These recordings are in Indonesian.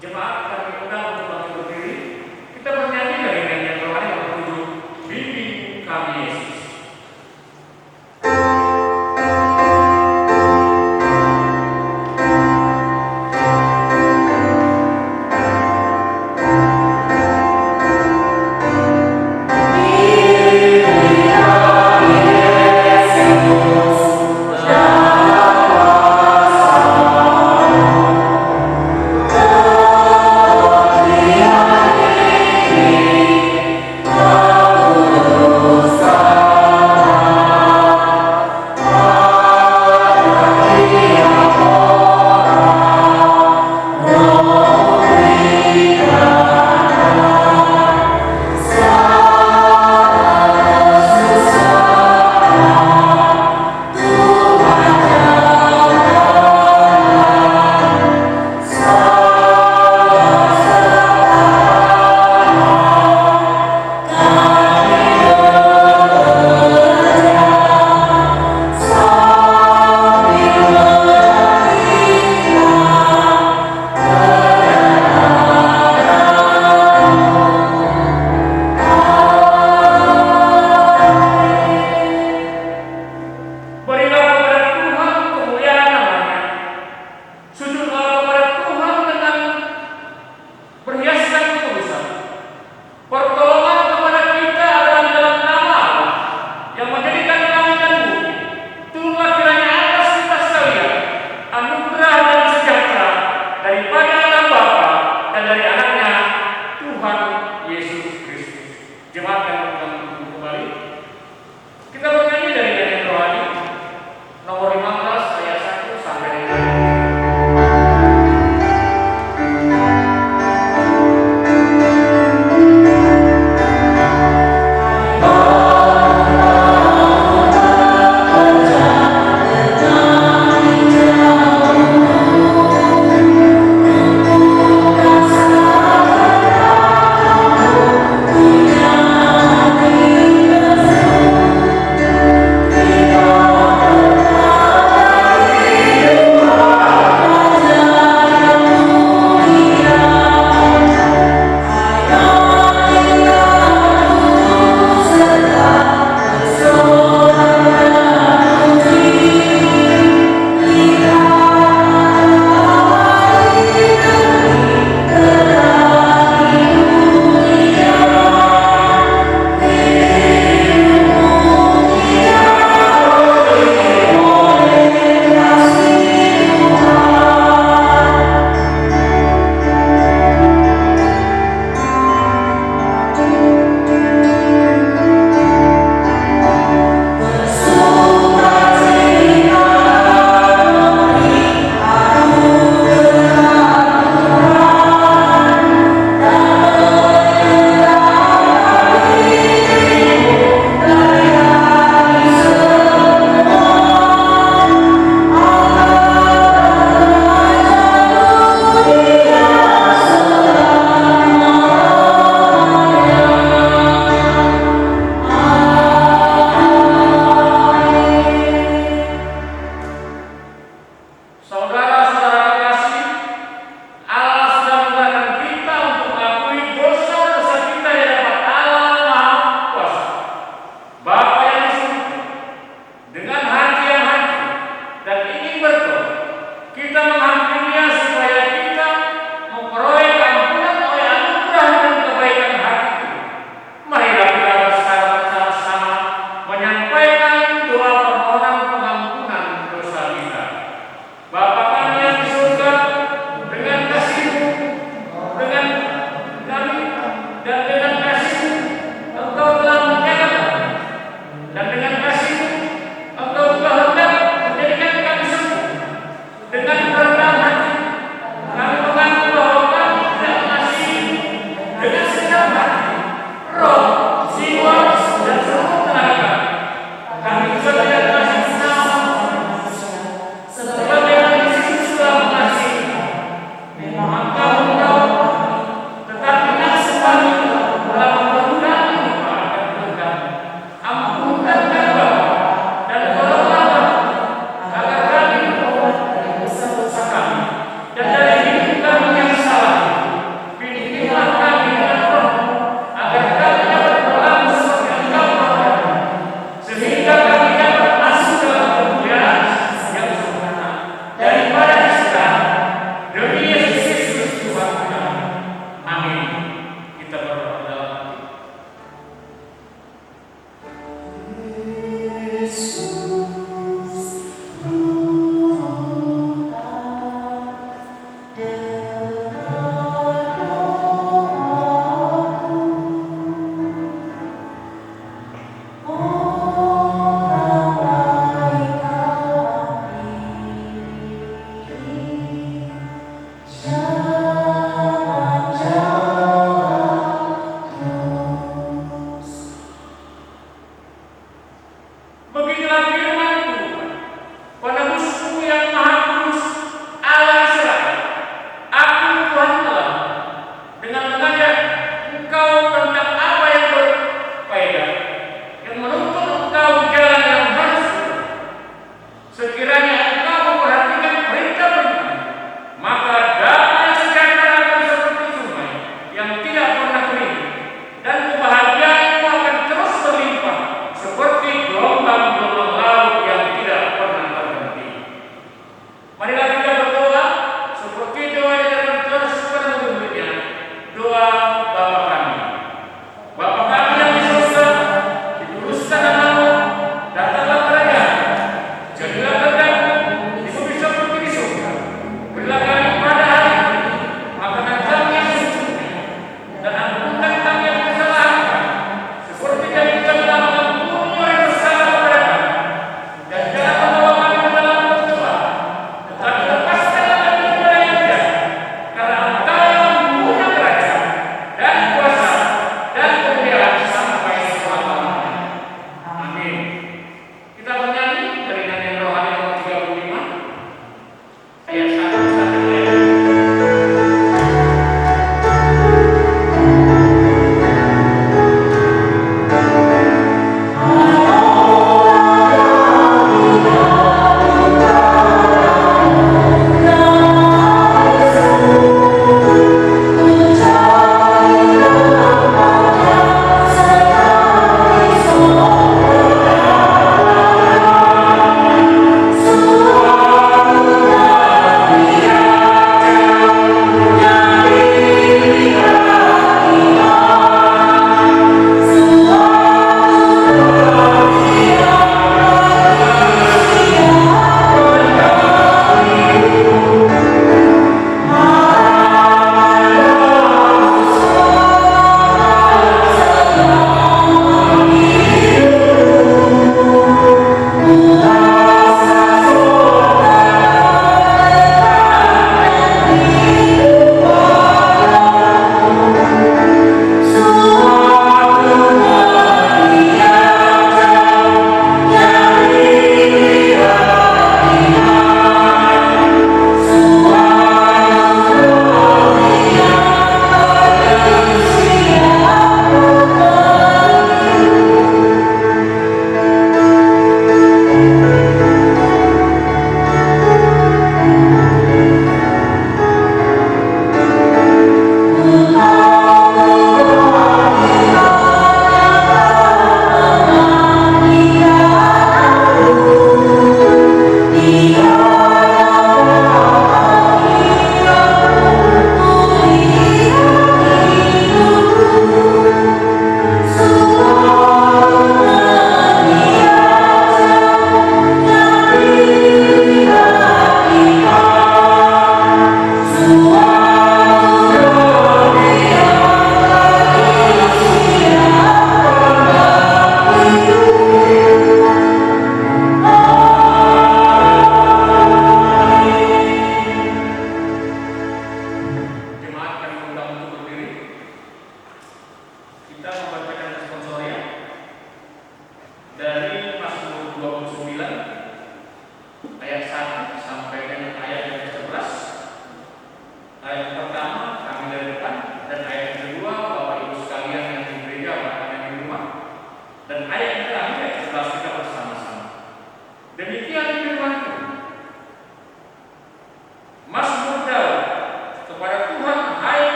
Jemaat kami undang untuk bangkit berdiri. Kita bernyanyi dari nyanyian rohani yang berjudul Bimbing Kami Yesus. Oh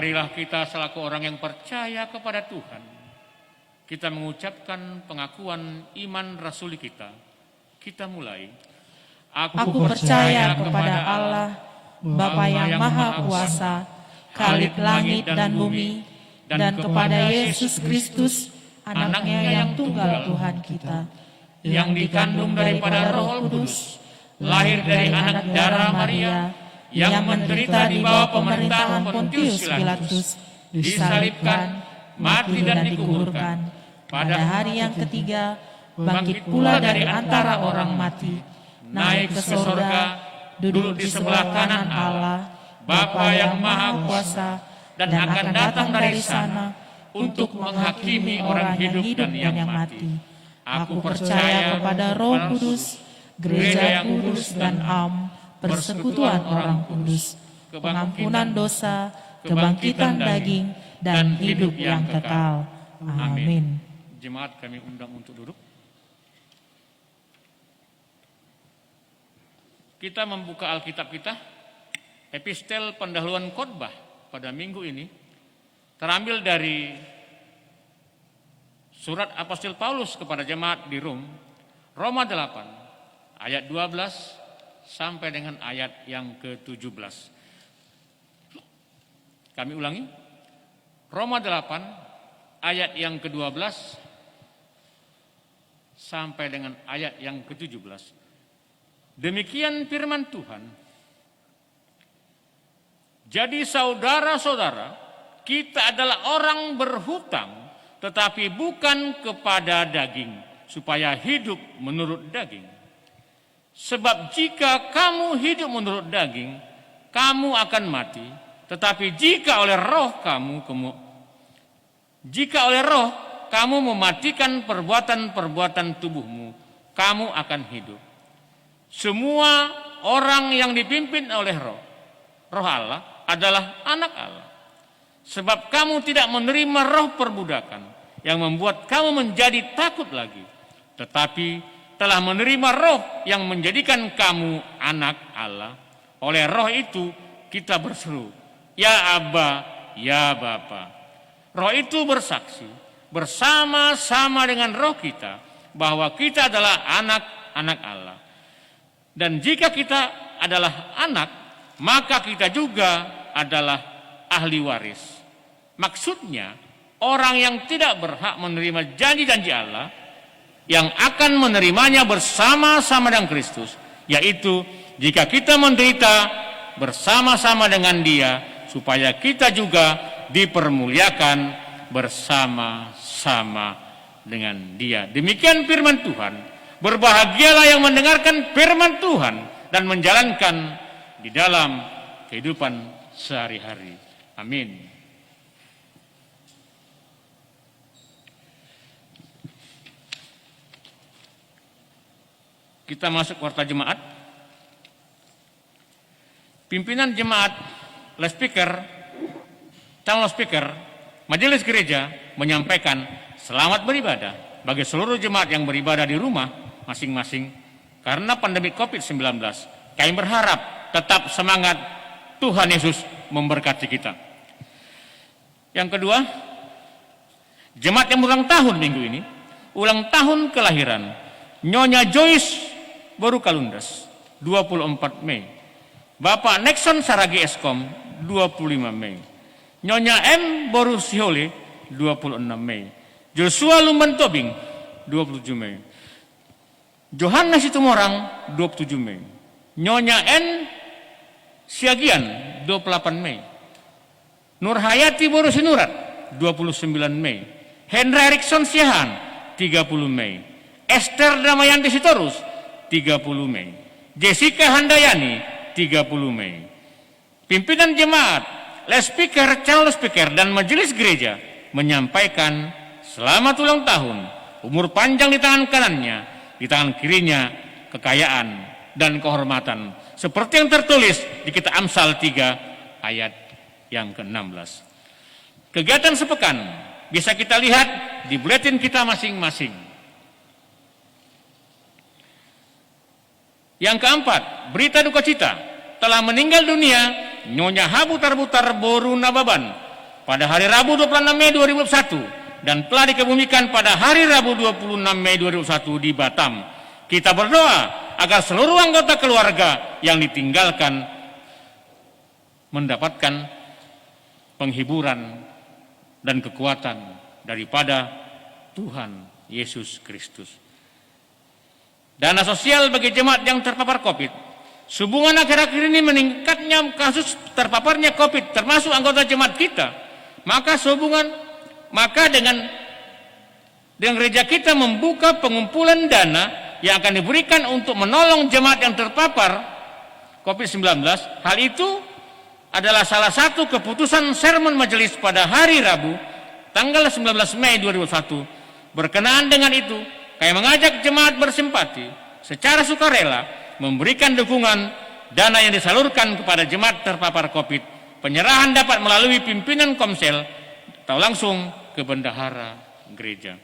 marilah kita selaku orang yang percaya kepada Tuhan, kita mengucapkan pengakuan iman rasuli kita. Kita mulai. Aku percaya kepada Allah, Bapa yang Maha Kuasa, Khalik langit dan bumi, dan kepada Yesus Kristus, anaknya yang tunggal Tuhan kita, yang dikandung daripada Roh Kudus, lahir dari anak darah Maria, yang menderita di bawah pemerintahan Pontius Pilatus, disalibkan, mati dan dikuburkan. Pada hari yang ketiga, bangkit pula dari antara orang mati, naik ke surga, duduk di sebelah kanan Allah, Bapa yang Maha Kuasa, dan akan datang dari sana untuk menghakimi orang hidup dan yang mati. Aku percaya kepada Roh Kudus, gereja yang kudus dan am, persekutuan orang kudus, pengampunan dosa, kebangkitan daging, dan hidup yang kekal. Amin. Jemaat kami undang untuk duduk. Kita membuka Alkitab kita, epistel pendahuluan khotbah pada minggu ini, terambil dari surat Apostol Paulus kepada jemaat di Roma 8, ayat 12 sampai dengan ayat yang ke-17. Kami ulangi, Roma 8, ayat yang ke-12 sampai dengan ayat yang ke-17. Demikian firman Tuhan. Jadi saudara-saudara, kita adalah orang berhutang, tetapi bukan kepada daging, supaya hidup menurut daging. Sebab jika kamu hidup menurut daging, kamu akan mati. Tetapi jika oleh roh kamu mematikan perbuatan-perbuatan tubuhmu, kamu akan hidup. Semua orang yang dipimpin oleh roh Allah adalah anak Allah. Sebab kamu tidak menerima roh perbudakan yang membuat kamu menjadi takut lagi, tetapi telah menerima roh yang menjadikan kamu anak Allah. Oleh roh itu kita berseru, ya Abba, ya Bapa. Roh itu bersaksi bersama-sama dengan roh kita bahwa kita adalah anak-anak Allah. Dan jika kita adalah anak, maka kita juga adalah ahli waris. Maksudnya, orang yang tidak berhak menerima janji-janji Allah, yang akan menerimanya bersama-sama dengan Kristus, yaitu jika kita menderita bersama-sama dengan Dia, supaya kita juga dipermuliakan bersama-sama dengan Dia. Demikian firman Tuhan. Berbahagialah yang mendengarkan firman Tuhan dan menjalankan di dalam kehidupan sehari-hari. Amin. Kita masuk warta jemaat. Pimpinan jemaat, calon speaker, majelis gereja menyampaikan selamat beribadah bagi seluruh jemaat yang beribadah di rumah masing-masing karena pandemi COVID-19. Kami berharap tetap semangat, Tuhan Yesus memberkati kita. Yang kedua, jemaat yang ulang tahun minggu ini, ulang tahun kelahiran Nyonya Joyce Boru Kalundas 24 Mei, Bapak Nexon Saragi Eskom 25 Mei, Nyonya M Boru Sihole 26 Mei, Joshua Lumban Tobing 27 Mei, Johannes Situmorang 27 Mei, Nyonya N Siagian 28 Mei, Nurhayati Boru Sinurat 29 Mei, Hendra Erikson Siahan 30 Mei, Esther Damayanti Sitorus 30 Mei, Jessica Handayani 30 Mei. Pimpinan jemaat, speaker, calon speaker, dan majelis gereja menyampaikan selamat ulang tahun, umur panjang di tangan kanannya, di tangan kirinya kekayaan dan kehormatan, seperti yang tertulis di kitab Amsal 3 ayat yang ke-16. Kegiatan sepekan bisa kita lihat di buletin kita masing-masing. Yang keempat, berita duka cita, telah meninggal dunia Nyonya Habu Tarbutar Boru Nababan pada hari Rabu 26 Mei 2021 dan telah dikebumikan pada hari Rabu 26 Mei 2021 di Batam. Kita berdoa agar seluruh anggota keluarga yang ditinggalkan mendapatkan penghiburan dan kekuatan daripada Tuhan Yesus Kristus. Dana sosial bagi jemaat yang terpapar COVID. Sehubungan akhir-akhir ini meningkatnya kasus terpaparnya COVID termasuk anggota jemaat kita, maka dengan gereja kita membuka pengumpulan dana yang akan diberikan untuk menolong jemaat yang terpapar COVID-19. Hal itu adalah salah satu keputusan sermon majelis pada hari Rabu tanggal 19 Mei 2021. Berkenaan dengan itu, kami mengajak jemaat bersimpati secara sukarela memberikan dukungan dana yang disalurkan kepada jemaat terpapar COVID. Penyerahan dapat melalui pimpinan Komsel atau langsung ke bendahara gereja.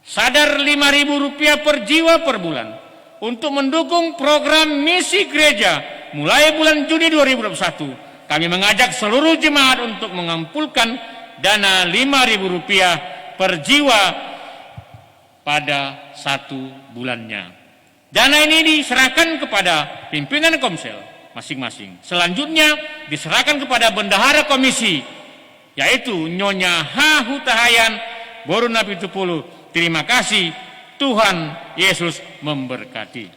Sadar Rp5.000 per jiwa per bulan untuk mendukung program misi gereja mulai bulan Juni 2021. Kami mengajak seluruh jemaat untuk mengumpulkan dana Rp5.000 per jiwa pada 1 bulannya. Dana ini diserahkan kepada pimpinan Komsel masing-masing. Selanjutnya diserahkan kepada bendahara komisi, yaitu Nyonya H. Hutahayan Boruna Pitupulu. Terima kasih, Tuhan Yesus memberkati.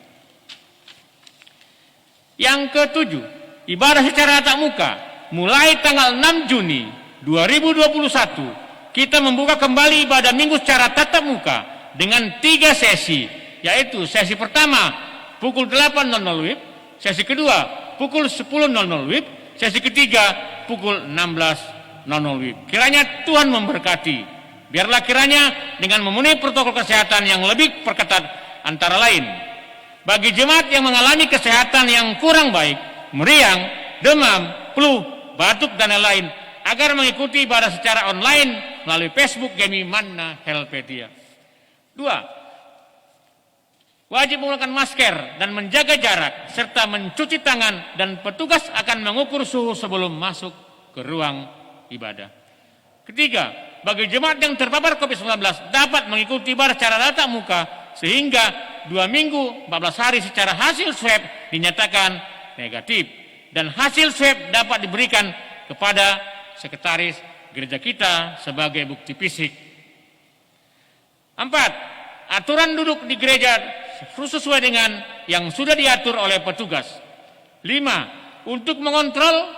Yang ketujuh, ibadah secara tatap muka. Mulai tanggal 6 Juni 2021, kita membuka kembali ibadah minggu secara tatap muka dengan 3 sesi, yaitu sesi pertama pukul 8.00 WIB, sesi kedua pukul 10.00 WIB, sesi ketiga pukul 16.00 WIB. Kiranya Tuhan memberkati. Biarlah kiranya dengan memenuhi protokol kesehatan yang lebih perketat, antara lain bagi jemaat yang mengalami kesehatan yang kurang baik, meriang, demam, flu, batuk dan lain-lain, agar mengikuti ibadah secara online melalui Facebook Gemi Manna Helvetia. 2. Wajib menggunakan masker dan menjaga jarak serta mencuci tangan, dan petugas akan mengukur suhu sebelum masuk ke ruang ibadah. Ketiga, bagi jemaat yang terpapar COVID-19 dapat mengikuti ibadah secara tatap muka sehingga 2 minggu 14 hari secara hasil swab dinyatakan negatif, dan hasil swab dapat diberikan kepada sekretaris gereja kita sebagai bukti fisik. 4. Aturan duduk di gereja sesuai dengan yang sudah diatur oleh petugas. 5. Untuk mengontrol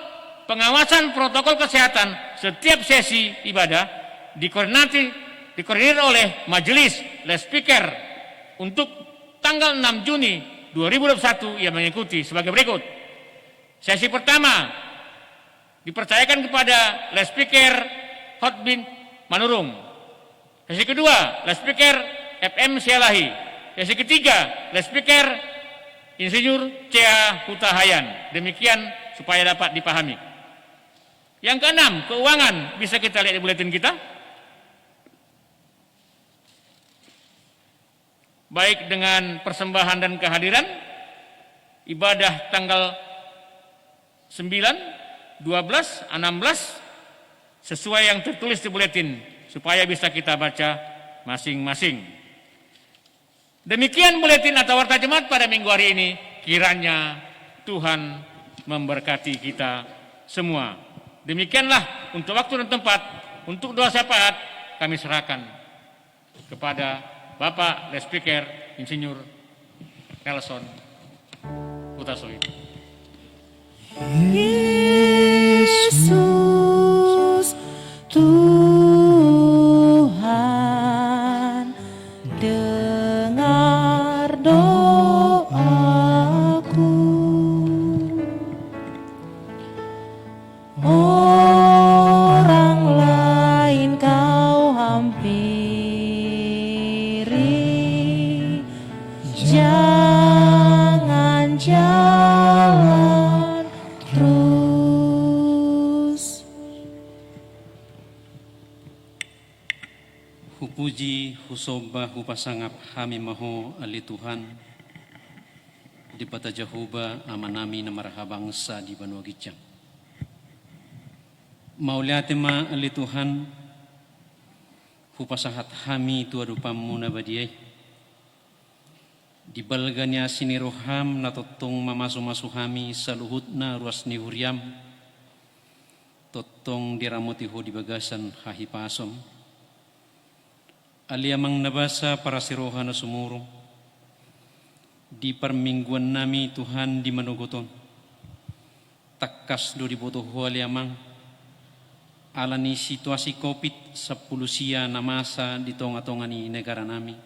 pengawasan protokol kesehatan setiap sesi ibadah dikoordinir oleh majelis les speaker. Untuk tanggal 6 Juni 2021 ia mengikuti sebagai berikut. Sesi pertama dipercayakan kepada les speaker Hotbin Manurung. Sesi kedua les speaker FM Sialahi. Sesi ketiga les speaker Insinyur C.A. Hutahayan. Demikian supaya dapat dipahami. Yang keenam, keuangan. Bisa kita lihat di buletin kita. Baik dengan persembahan dan kehadiran, ibadah tanggal 9, 12, 16, sesuai yang tertulis di buletin, supaya bisa kita baca masing-masing. Demikian buletin atau warta jemaat pada minggu hari ini. Kiranya Tuhan memberkati kita semua. Demikianlah untuk waktu dan tempat, untuk doa syafaat kami serahkan kepada Bapak Les Speaker Insinyur Nelson Hutasoy. Yesus Tuhan, dengar doaku. Orang lain kau hampiri, jangan jalan terus. Hupuji, husoba, hupasangap, hamimaho ali Tuhan, di pata Jahuba amanami na marhabangsa di Banua Gicang. Mauliatema ali Tuhan hupasahat hami tua dupamu nabadiai di balganya siniroham na totong mamasu-masu hami saluhut na ruas ni huriam totong diramotiho di bagasan hahipasom aliamang nabasa para siroha na sumurong di permingguan nami Tuhan di manugoton takkas do di botoho aliamang alani situasi COVID 10 sia na masa di tonga-tonga ni negara nami.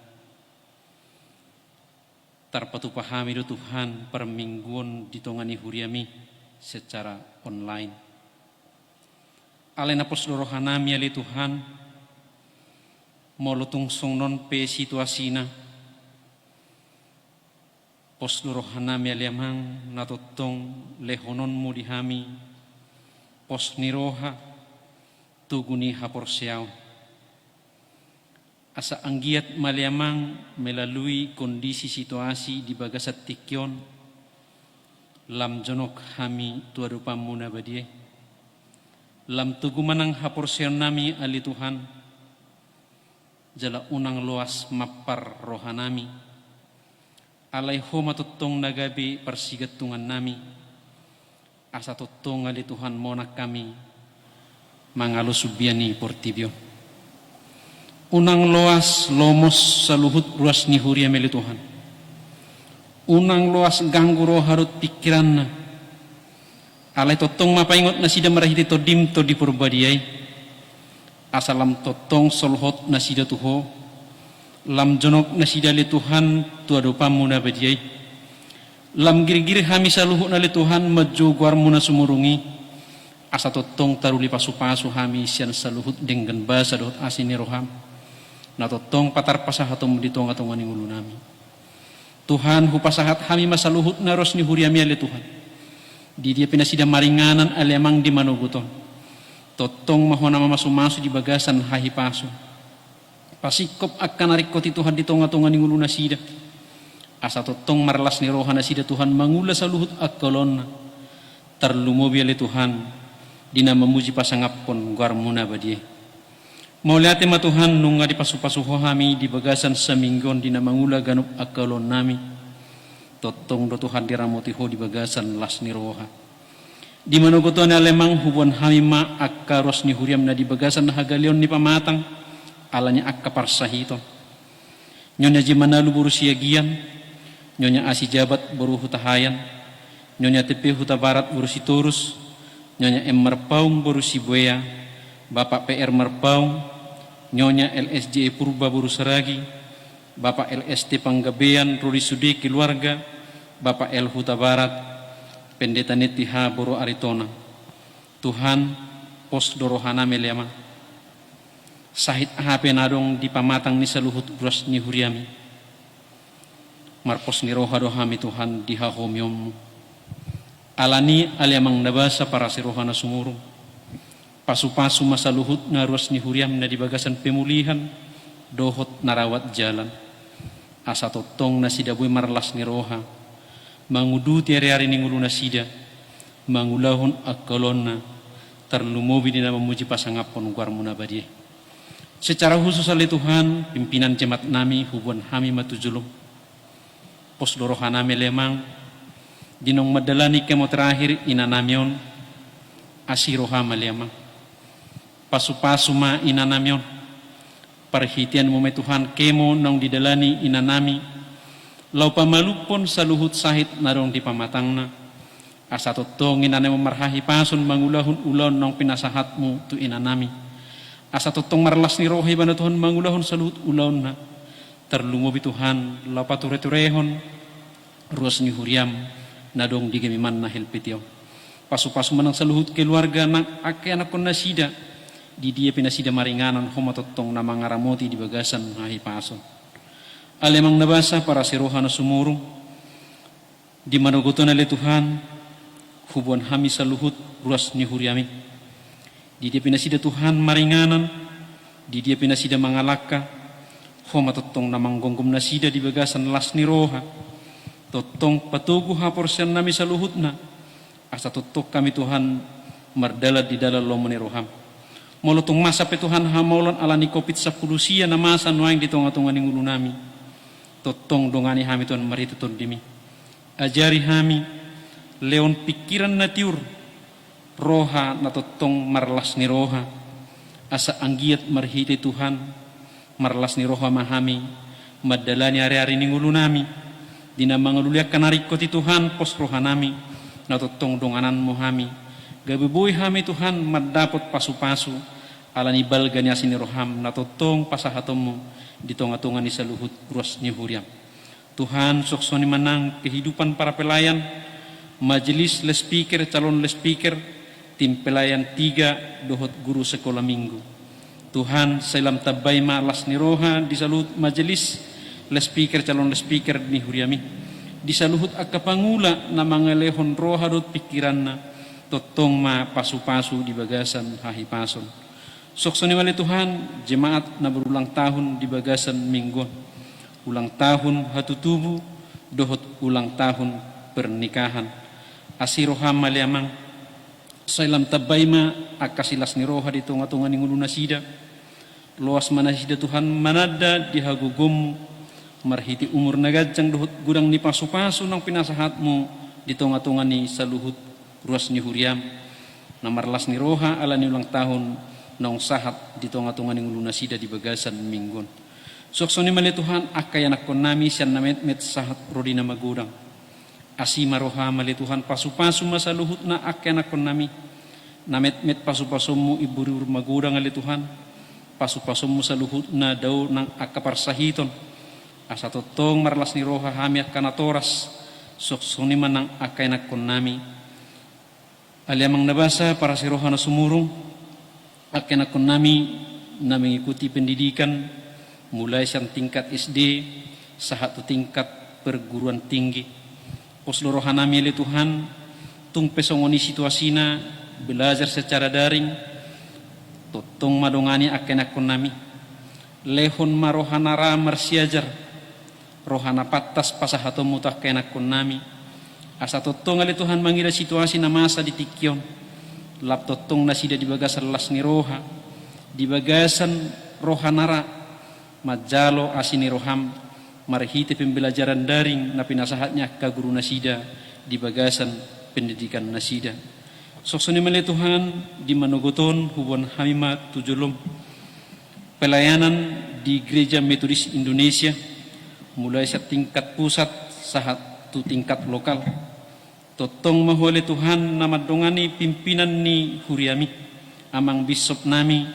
Tarpatupahami do Tuhan permingguan di tonga ni huriami secara online. Alena posdorohan nami ali Tuhan molutung songnon pe situasi na posdorohan nami ali amang natotong lehonon mu di hami pos niroha tuguni hapor siyaw. Asa anggiat maliamang melalui kondisi situasi di bagasat tikyon lam jonok hami tuadupa muna badie lam tugumanang hapor siyaw nami ali Tuhan jala unang luas mapar rohanami alay ho matutong nagabi persigatungan nami asa tutong ali Tuhan monak kami mangalo subiani portibio unang loas lomos saluhut ruas ni huria meli Tuhan unang loas gangguro harut pikiran na alay totong mapaingot na sida marahiti to dim to di purbadiay asalam totong solhot na sida tuho lam jonok na sida li Tuhan tuadopa muna badiay lam girigiri hami saluhut na li Tuhan majugwar muna sumurungi asa totong taruli pasu-pasu hami sian saluhut dengan basa dohot asini roham na totong patar pasahatom di tonga-tonga ni ulu nami Tuhan hupasahat hami masaluhut na ros ni huriami ali Tuhan di dia pinasida maringanan alemang di manuguton totong mahona mamasu-masu di bagasan hahipasu pasikop akan narikoti Tuhan di tonga-tonga ni ulu nasida asa totong marlas ni roha nasida Tuhan mangula saluhut akolonna terlumobi ali Tuhan dina memuji pasangapon guarmuna badie. Mauliate ma Tuhan nunga di pasu-pasuho hami di bagasan seminggon dina mangula ganup akalon nami. Totong do Tuhan diramotiho di bagasan las ni roha. Di manogoton alemang hubon hami ma akaros ni huriam na di bagasan hagalion ni pamatang alanya akka parsahito. Nyonya jimanalu buru siagian, nyonya asi jabat buru hutahayan, nyonya tepe huta barat buru sitorus, Nyonya M. Merpaung baru Sibuaya, Bapak PR Merpaung, Nyonya LSJ Purba baru Seragi, Bapak LST Panggabean Rudi Sudi keluarga, Bapak L. Huta Barat, Pendeta Netiha baru Aritona. Tuhan pos dorohana meliama. Sahit ahape nadong di pamatang ni saluhut uras ni huriami. Marpos ni roha dohami Tuhan di hahomyom. Alani aliamang nabasa para sirohana sumurung pasu-pasu masa luhut na ruas ni huriam na di bagasan pemulihan dohot narawat jalan asa totong na sida buy marlas ni roha manguduti ari-ari ni ngulu na sida mangulahon akalonna terlumobi dina memuji pasangapon guarmuna badie secara khusus ali Tuhan pimpinan jemaat nami hubun hami matujulung pos dorohana melemang dinong madalani kemo terakhir inanamion asiroha maliama pasu-pasu ma inanamion perhitian mo Tuhan kemo nong didalani inanami lau pamalupon saluhut sahit narong di pamatangna asa totong inanami marhahi pasun mangulahun ulon nong pinasahatmu tu inanami asa totong marlas ni rohi bana Tuhan mangulahun saluhut ulon na terlumobi Tuhan lau pature-turehon ruas ni huriam nadong di gemiman na helpetio pasu-pasu manang saluhut keluarga nang ake anak kon nasida di dia pinasida maringanan homatotong na mangaramoti di bagasan hahi paso alemang nabasa para siroha na sumurung di manogoton ale Tuhan hubon hami saluhut ruas ni huriami di dia pinasida Tuhan maringanan di dia pinasida mangalaka homatotong na manggonggom nasida di bagasan las ni roha totong patugu hapor sian nami saluhutna asa totok kami Tuhan mardala di dalam lomone roham. Molotong masa pe Tuhan hamaulan alani COVID-10 sia na masa noaing di tonga-tonga ning ulu nami. Totong dongani hami Tuhan marita ton dimi. Ajari hami leon pikiran na tiur roha na totong marlas ni roha. Asa anggiat marhiti Tuhan marlas ni roha mahami madalani ari-ari ning ulu nami. Dina mangaluliak kanariko ti Tuhan pos roha nami na totong donganan mo hami. Gabiboy hami Tuhan madapot pasu-pasu alani balgani asini roham na totong pasahatom mo di tonga-tonga ni saluhut ruas ni huriam. Tuhan soksoni manang kehidupan para pelayan, majelis les speaker, calon les speaker, tim pelayan 3 dohot guru sekolah minggu. Tuhan selam tabay malas ni roha di saluhut majelis les speaker, calon les speaker ni huriami. Di saluhut akapangula na mangalehon roha dot pikiran na totong ma pasu-pasu di bagasan hahipason. Soksoni wali Tuhan, jemaat na berulang tahun di bagasan mingguan. Ulang tahun hatutubu, dohot ulang tahun pernikahan. Asiroham maliamang, sailam tabayma akasilas ni roha di tonga-tonga ni ngulu nasida. Loas manasida Tuhan manada di hagugum, marhiti umur nagajang dohot gudang ni pasu-pasu ng pinasahatmu di tonga-tonga ni saluhut ruas ni huriam. Namarlas ni roha ala ni ulang tahun naong sahat di tonga-tonga ning uluna sida di bagasan minggon. Soksoni mali Tuhan akayanak kon nami siyan namet-met sahat rodi na magurang. Asima roha mali Tuhan pasu-pasu masaluhut na akayanak kon nami. Namet-met pasu-pasu mo iburur magurang ali Tuhan. Pasu-pasu mo saluhut na daw ng akaparsahiton. Asa totong marlas ni roha hami akanatoras. Soksoni man ang akayanak kon nami. Aliamang nabasa para si roha na sumurong. Akan akon nami na mengikuti pendidikan mulai sang tingkat SD satu tingkat perguruan tinggi. Poslorohan nami oleh Tuhan tung pesongoni situasina belajar secara daring totong madongani akan akon nami lehon marohanara marsiajar rohana patas pasahato mutah akan akon nami asa totong oleh Tuhan mangira situasi na masa di tikyon lap totong nasida di bagasan las ni roha di bagasan rohanara majalo asini roham marhite pembelajaran daring na pinasahatnya ka guru nasida di bagasan pendidikan nasida. Soksoni mali Tuhan di manugoton hubon hamima tujulom pelayanan di Gereja Metodis Indonesia mulai sa tingkat pusat sahat tu tingkat lokal. Totong mahole Tuhan na madongani pimpinan ni huriami amang bisop nami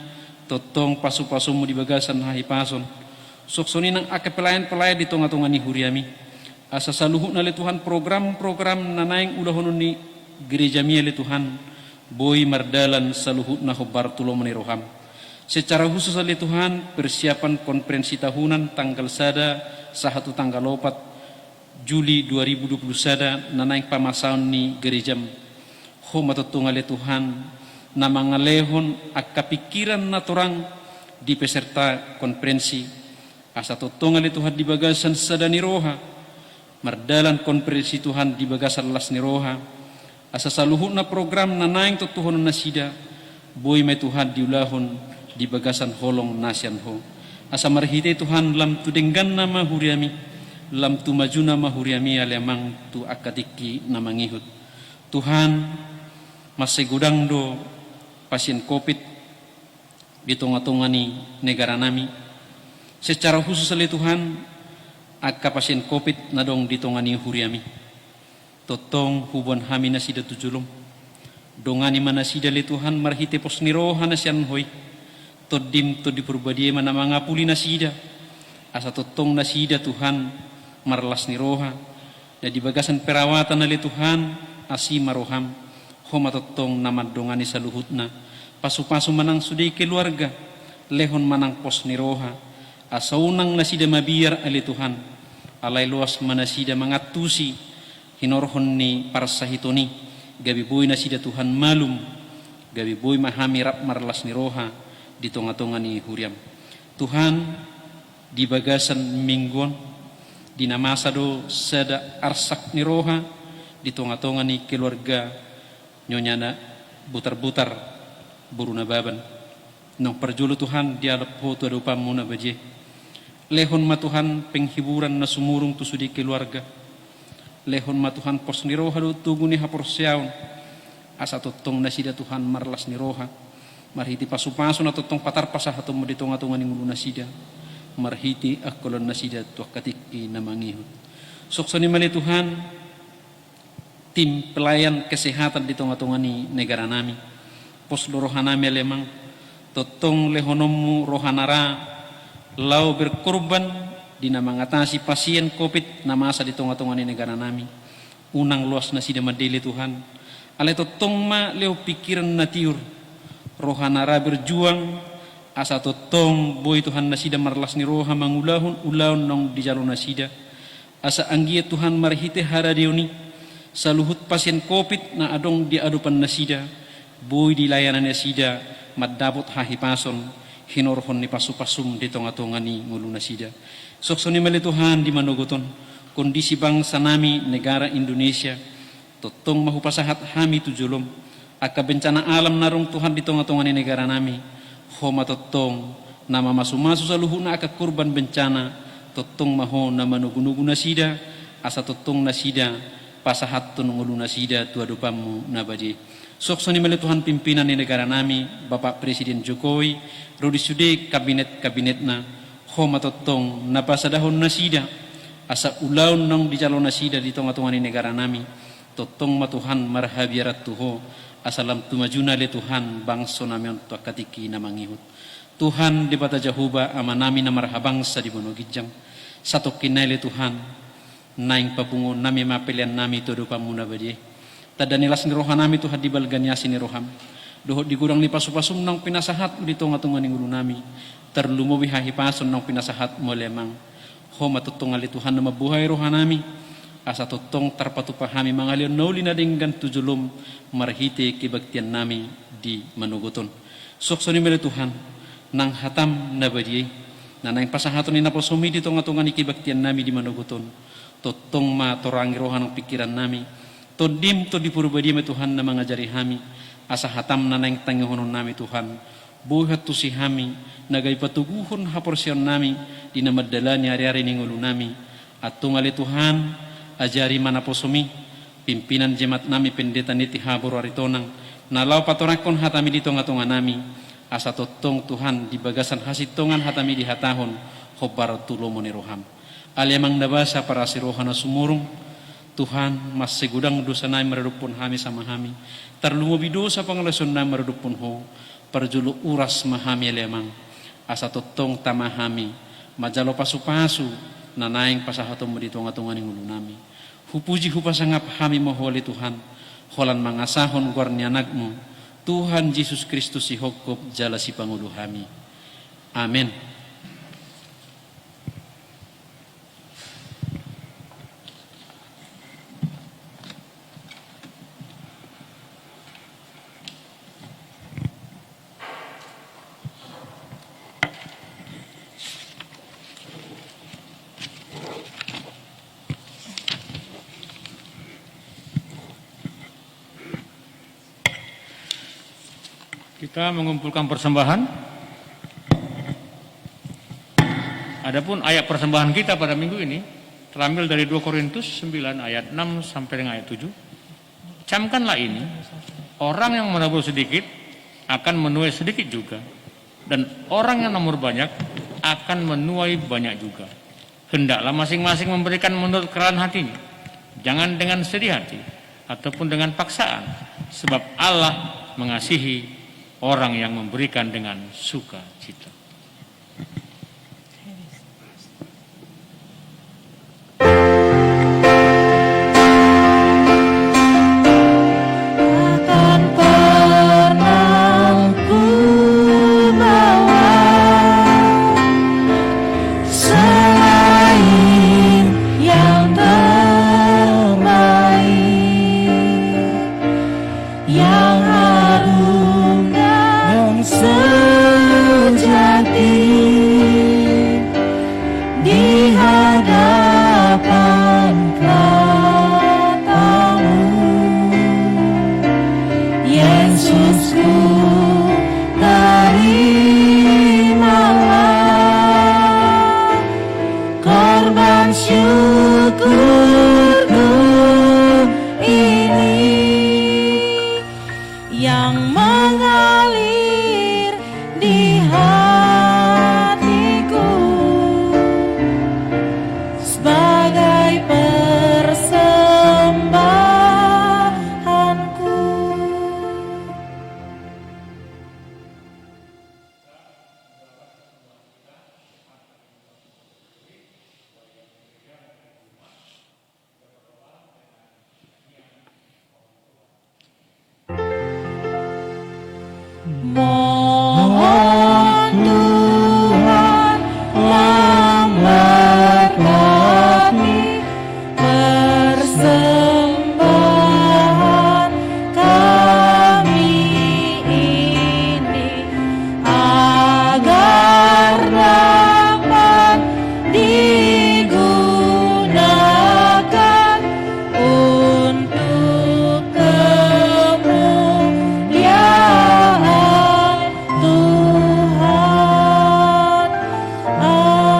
totong pasu-pasu mo di bagasan hahipason soksoni nang akapelayan-pelayan di tonga-tonga ni huriami asa saluhut na le Tuhan program-program na naing ulahon ni gereja mi le Tuhan boy mardalan saluhut na hobartulo maniroham secara khusus le Tuhan persiapan konferensi tahunan tanggal 1 sahatu tanggal 4 Juli 2020 sada nanaing pamasaon ni gerejam homa totunga le Tuhan na mangalehon akapikiran na torang di peserta konferensi asa totunga le Tuhan di bagasan sada ni roha mardalan konferensi Tuhan di bagasan las ni roha asa saluhut na program nanaing totuhon na sida boy may Tuhan diulahon di bagasan holong nasyan ho asa marhite Tuhan lam tudenggan na mahuriami lam tu majuna mahuriami alemang tu akadiki na mangihut. Tuhan masih gudang do pasien COVID di tonga-tonga ni negara nami. Secara khusus oleh Tuhan akka pasien COVID na dong di tonga ni huriami. Totong hubon hami na sida tujulom. Dongani mana sida le Tuhan marhite pos niroha na siyan hoy. Todim to di purbadiye mana mangapuli na sida. Asa totong na sida Tuhan marlas ni roha na di bagasan perawatan na Tuhan asima roham homa totong namadongani sa luhut na pasu-pasu manang suday keluarga lehon manang pos ni roha asaunang nasida mabiyar ali Tuhan alay luas manasida mangatusi hinorhon ni parsahitoni gabi boy nasida Tuhan malum gabi boy mahami rap marlas ni roha di tonga-tonga ni huriam Tuhan di bagasan mingguan di namasa do sada arsak ni roha di tonga-tonga ni keluarga nyonyana butar-butar buruna baban. Nang perjulu Tuhan dia lepo tu adupam muna baje. Lehon ma Tuhan penghiburan na sumurung tu sudi keluarga. Lehon ma Tuhan pos ni roha do tuguni hapor siaun. Asa totong nasida Tuhan marlas ni roha. Marhiti pasu-pasu na totong patar pasah atau maditonga-tonga ni ngulu nasida. Marhiti akolon nasida tuak katiki na mangihut. Sokso ni mali Tuhan tim pelayan kesehatan di tonga-tonga ni negara nami. Pos rohanami lemang totong lehonomu rohanara lau berkorban di mengatasi pasien COVID na masa di tonga-tonga ni negara nami. Unang luas na sida madele Tuhan. Ale totong ma leo pikiran na tiur. Rohanara berjuang asa totong boy Tuhan na sida marlas ni roha mangulahun nong di jalur na sida. Asa anggia Tuhan marhite haradioni saluhut pasien COVID na adong di adupan na sida. Boy di layanan na sida madabot hahipason hinorhon ni pasu-pasum di tonga-tonga ni ngulu na sida. Sokso ni mali Tuhan di manuguton kondisi bangsa nami negara Indonesia totong mahupasahat hami tujulom aka bencana alam narong Tuhan di tonga-tonga ni negara nami homa totong nama masu-masu saluhut na aka kurban bencana totong maho na manugu-nugu na sida asa totong na sida pasahat tu ngulu na sida tu adupamu na baje. Sokso ni mali Tuhan pimpinan di negara nami Bapak Presiden Jokowi Rudi Sude kabinet na homa totong na pasadahon na sida asa ulaun nong di calon na sida di tonga-tonga ni negara nami totong matuhan marhabiarat tuho asalam tumajuna le Tuhan bangso nami untuk katiki na mangihut. Tuhan di bata jahuba ama nami na marhabangsa di bonogijang satu kinay le Tuhan naing papungo nami mapelian nami todo pamuna baje. Tadanilas ni roha nami Tuhan di balganyasi ni roham. Dohot di gurang ni pasu-pasum nang pinasahat di tonga-tonga ni ngulu nami. Terlumo bihahipason nang pinasahat mo lemang. Ho matutungal Tuhan na mabuhay roha nami. Asa totong tarpatupahami mangalion nauli na dinggan tujulom marhite kibagtian nami di manuguton. Sokso ni mele Tuhan nang hatam na badye na nang pasahaton ni naposumi di tonga-tonga ni kibagtian nami di manuguton. Totong matorangi roha ng pikiran nami. Todim to di purubadi me Tuhan na mangajari hami. Asa hatam na nang tangihonon nami Tuhan. Buhat tu si hami nagay patuguhon haporsyon nami di namadala ni ari-ari ni ngulu nami. At tungali Tuhan ajari manaposumi pimpinan jemaat nami pendeta niti habur aritonang nalau patorakon hatami di tonga-tonga nami asa totong Tuhan di bagasan hasitongan hatami di hatahon hobar tulomo ni roham alemang nabasa para sirohana sumurung Tuhan mas segudang dosa nami meredupun hami sama hami terlumubi dosa pangalason nami meredupun ho perjulu uras mahami alemang asa totong tamahami majalo pasu-pasu nanaing pasahatom mo di tonga-tonga ni ngulu nami. Hupuji hupasangap hami moholi Tuhan. Holan mangasahon guarnianagmu. Tuhan Yesus Kristus si hokop jala si pangulu hami. Amin. Kita mengumpulkan persembahan. Adapun ayat persembahan kita pada minggu ini terambil dari 2 Korintus 9 ayat 6 sampai dengan ayat 7. Camkanlah ini, orang yang menabur sedikit akan menuai sedikit juga, dan orang yang menabur banyak akan menuai banyak juga. Hendaklah masing-masing memberikan menurut kerahan hatinya, jangan dengan sedih hati ataupun dengan paksaan, sebab Allah mengasihi orang yang memberikan dengan sukacita. Takkan pernah ku bawa selain yang terbaik, yang harum dan sejahtera. yang mengalir di hatiku sebagai persembahanku. Mohon Tuhan memberkati persembahan kami ini, agar dapat digunakan untuk kemuliaan Tuhan. Amin.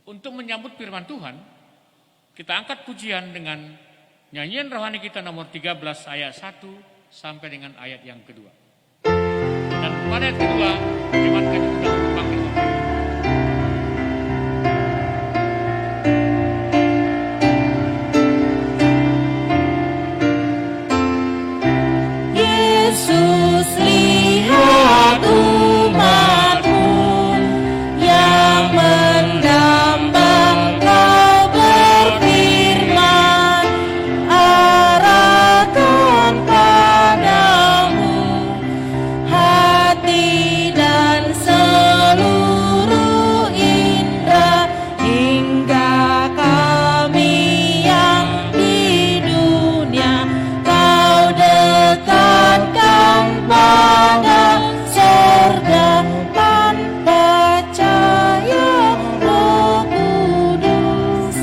Untuk menyambut firman Tuhan, kita angkat pujian dengan nyanyian rohani kita nomor 13 ayat 1 sampai dengan ayat yang kedua. Dan pada ayat kedua, firman kita untuk bangkit. Yesus, lihat umat-Mu yang mendambang Kau berfirman, arahkan padamu hati dan seluruh indera, hingga kami yang di dunia Kau dekatkan pada sorga. Tanpa cahaya Roh Kudus,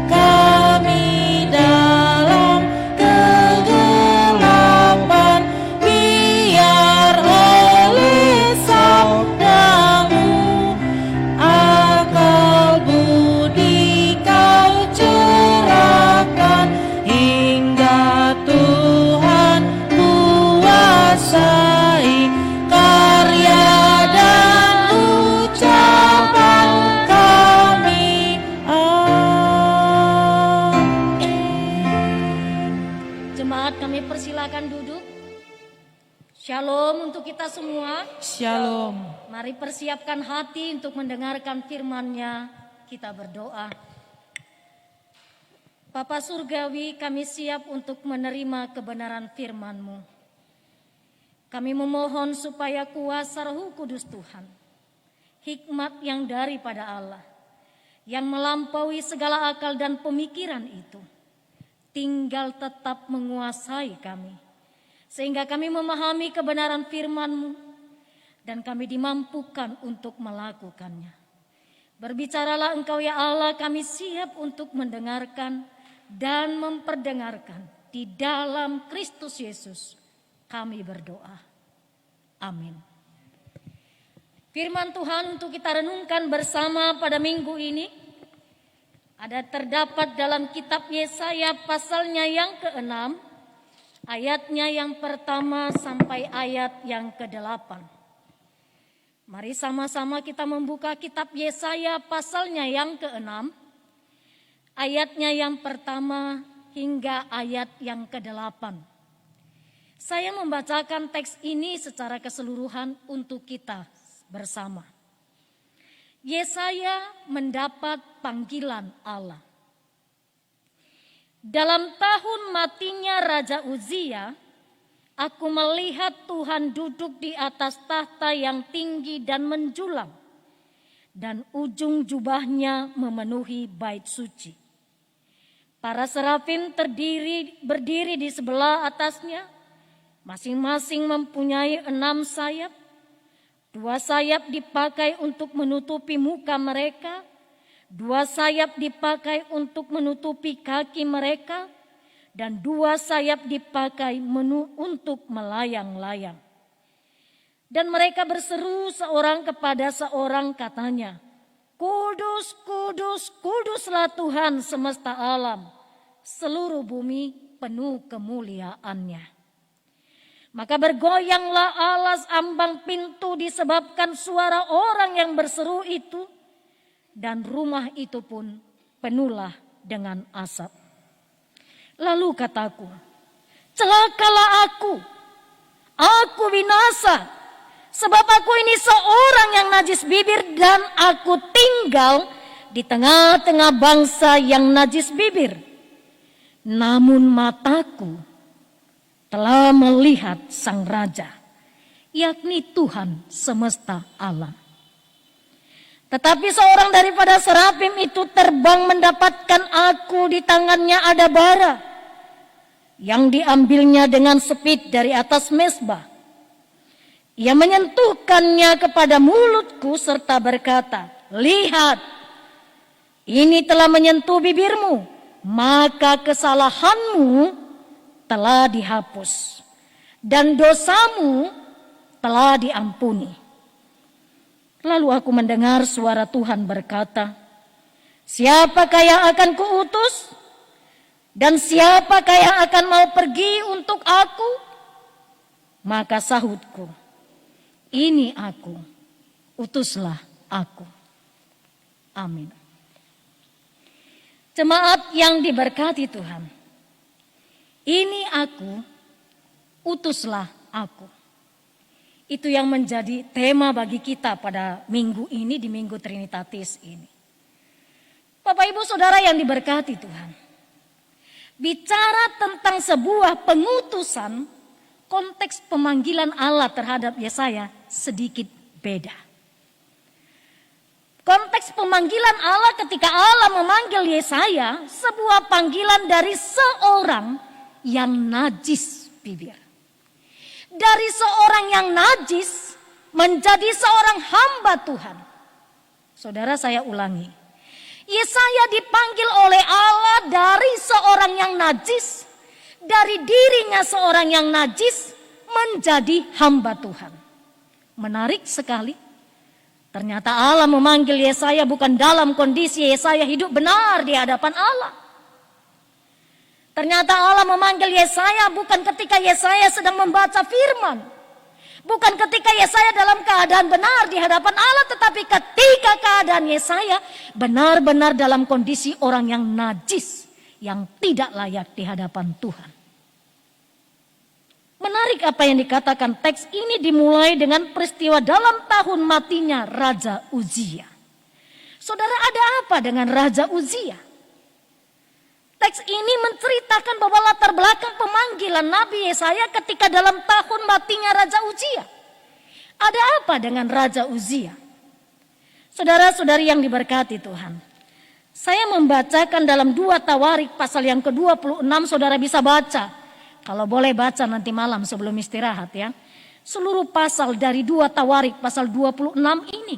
kami dalam kegelapan, biar oleh sabda-Mu akal budi Kau cerahkan, hingga Tuhan kuasai karya dan ucapan kami. Amin. Jemaat, kami persilakan duduk. Shalom untuk kita semua. Shalom. Mari persiapkan hati untuk mendengarkan firman-Nya. Kita berdoa. Bapa Surgawi, kami siap untuk menerima kebenaran firman-Mu. Kami memohon supaya kuasa Roh Kudus Tuhan, hikmat yang daripada Allah, yang melampaui segala akal dan pemikiran itu, tinggal tetap menguasai kami, sehingga kami memahami kebenaran firman-Mu dan kami dimampukan untuk melakukannya. Berbicaralah Engkau ya Allah, kami siap untuk mendengarkan dan memperdengarkan. Di dalam Kristus Yesus kami berdoa. Amin. Firman Tuhan untuk kita renungkan bersama pada minggu ini ada terdapat dalam kitab Yesaya pasalnya yang ke-6, ayatnya yang pertama sampai ayat yang ke-8. Mari sama-sama kita membuka kitab Yesaya pasalnya yang ke-6, ayatnya yang pertama hingga ayat yang ke-8. Saya membacakan teks ini secara keseluruhan untuk kita bersama. Yesaya mendapat panggilan Allah. Dalam tahun matinya Raja Uzia, aku melihat Tuhan duduk di atas tahta yang tinggi dan menjulang, dan ujung jubahnya memenuhi bait suci. Para serafim berdiri di sebelah atasnya, masing-masing mempunyai 6 sayap. 2 sayap dipakai untuk menutupi muka mereka, 2 sayap dipakai untuk menutupi kaki mereka, dan 2 sayap dipakai untuk melayang-layang. Dan mereka berseru seorang kepada seorang katanya, Kudus, kudus, kuduslah Tuhan semesta alam, seluruh bumi penuh kemuliaannya. Maka bergoyanglah alas ambang pintu disebabkan suara orang yang berseru itu, dan rumah itu pun penuhlah dengan asap. Lalu kataku, celakalah aku binasa, sebab aku ini seorang yang najis bibir dan aku tinggal di tengah-tengah bangsa yang najis bibir. Namun mataku telah melihat Sang Raja, yakni Tuhan semesta alam. Tetapi seorang daripada serafim itu terbang mendapatkan aku, di tangannya ada bara yang diambilnya dengan sepit dari atas mezbah. Ia menyentuhkannya kepada mulutku serta berkata, lihat, ini telah menyentuh bibirmu, maka kesalahanmu telah dihapus dan dosamu telah diampuni. Lalu aku mendengar suara Tuhan berkata, siapakah yang akan kuutus? Dan siapakah yang akan mau pergi untuk aku? Maka sahutku, ini aku, utuslah aku. Amin. Jemaat yang diberkati Tuhan, ini aku, utuslah aku. Itu yang menjadi tema bagi kita pada minggu ini, di Minggu Trinitatis ini. Bapak Ibu Saudara yang diberkati Tuhan, bicara tentang sebuah pengutusan, konteks pemanggilan Allah terhadap Yesaya sedikit beda. Konteks pemanggilan Allah ketika Allah memanggil Yesaya, sebuah panggilan dari seorang yang najis bibir. Dari seorang yang najis menjadi seorang hamba Tuhan. Saudara, saya ulangi. Yesaya dipanggil oleh Allah dari seorang yang najis, dari dirinya seorang yang najis menjadi hamba Tuhan. Menarik sekali. Ternyata Allah memanggil Yesaya bukan dalam kondisi Yesaya hidup benar di hadapan Allah. Ternyata Allah memanggil Yesaya bukan ketika Yesaya sedang membaca firman. Bukan ketika Yesaya dalam keadaan benar di hadapan Allah, tetapi ketika keadaan Yesaya benar-benar dalam kondisi orang yang najis, yang tidak layak di hadapan Tuhan. Menarik apa yang dikatakan teks ini dimulai dengan peristiwa dalam tahun matinya Raja Uzia. Saudara, ada apa dengan Raja Uzia? Teks ini menceritakan bahwa latar belakang pemanggilan Nabi Yesaya ketika dalam tahun matinya Raja Uzia. Ada apa dengan Raja Uzia? Saudara-saudari yang diberkati Tuhan, saya membacakan dalam 2 Tawarik pasal yang ke-26, saudara bisa baca. Kalau boleh baca nanti malam sebelum istirahat ya. Seluruh pasal dari 2 Tawarik pasal 26 ini.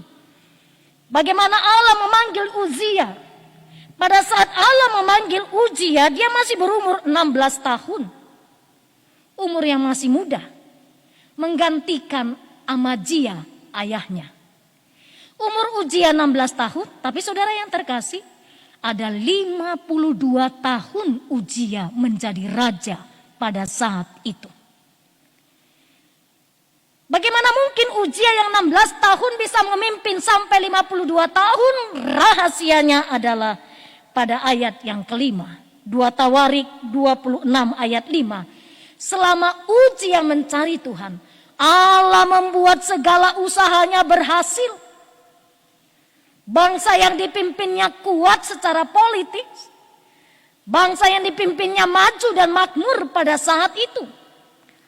Bagaimana Allah memanggil Uzia. Pada saat Allah memanggil Uzia, dia masih berumur 16 tahun. Umur yang masih muda. Menggantikan Amazia, ayahnya. Umur Uzia 16 tahun, tapi saudara yang terkasih, ada 52 tahun Uzia menjadi raja pada saat itu. Bagaimana mungkin Uzia yang 16 tahun bisa memimpin sampai 52 tahun? Rahasianya adalah pada ayat yang kelima, 2 Tawarik 26 ayat 5. Selama Uzia mencari Tuhan, Allah membuat segala usahanya berhasil. Bangsa yang dipimpinnya kuat secara politik, bangsa yang dipimpinnya maju dan makmur pada saat itu.